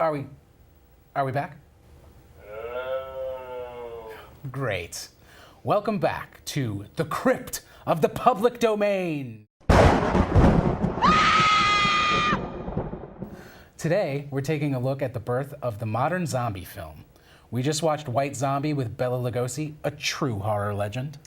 Are we back? Great. Welcome back to the Crypt of the Public Domain. Today, we're taking a look at the birth of the modern zombie film. We just watched White Zombie with Bela Lugosi, a true horror legend.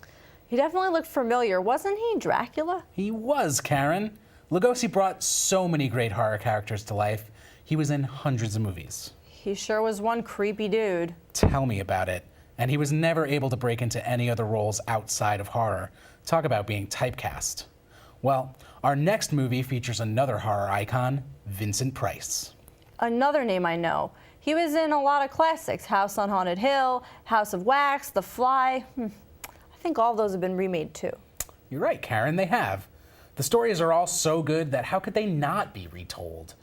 He definitely looked familiar. Wasn't he Dracula? He was, Karen. Lugosi brought so many great horror characters to life. He was in hundreds of movies. He sure was one creepy dude. Tell me about it. And he was never able to break into any other roles outside of horror. Talk about being typecast. Well, our next movie features another horror icon, Vincent Price. Another name I know. He was in a lot of classics. House on Haunted Hill, House of Wax, The Fly. I think all those have been remade too. You're right, Karen, they have. The stories are all so good that how could they not be retold?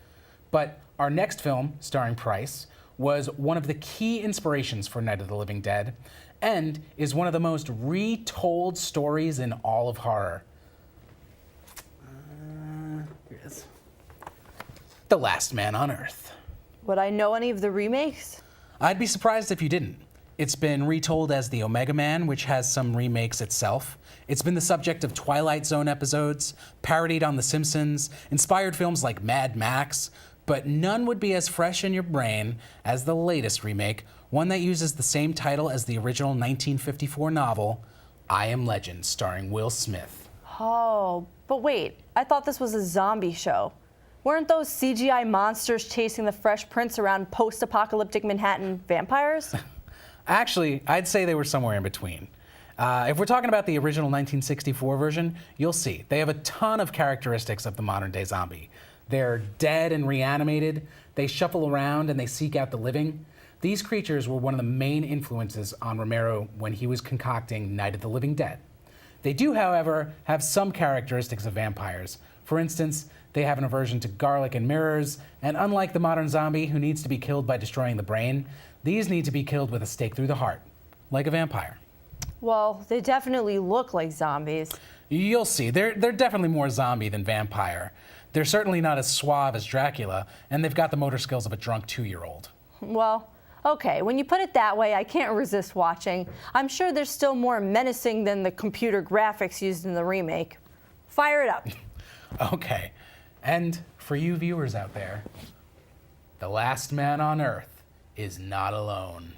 But our next film, starring Price, was one of the key inspirations for Night of the Living Dead and is one of the most retold stories in all of horror. Here it is. The Last Man on Earth. Would I know any of the remakes? I'd be surprised if you didn't. It's been retold as The Omega Man, which has some remakes itself. It's been the subject of Twilight Zone episodes, parodied on The Simpsons, inspired films like Mad Max, but none would be as fresh in your brain as the latest remake, one that uses the same title as the original 1954 novel, I Am Legend, starring Will Smith. Oh, but wait, I thought this was a zombie show. Weren't those CGI monsters chasing the Fresh Prince around post-apocalyptic Manhattan vampires? Actually, I'd say they were somewhere in between. If we're talking about the original 1964 version, you'll see they have a ton of characteristics of the modern-day zombie. They're dead and reanimated, they shuffle around and they seek out the living. These creatures were one of the main influences on Romero when he was concocting Night of the Living Dead. They do, however, have some characteristics of vampires. For instance, they have an aversion to garlic and mirrors, and unlike the modern zombie who needs to be killed by destroying the brain, these need to be killed with a stake through the heart, like a vampire. Well, they definitely look like zombies. You'll see, they're definitely more zombie than vampire. They're certainly not as suave as Dracula, and they've got the motor skills of a drunk 2-year-old. Well, okay, when you put it that way, I can't resist watching. I'm sure they're still more menacing than the computer graphics used in the remake. Fire it up. Okay, and for you viewers out there, the last man on Earth is not alone.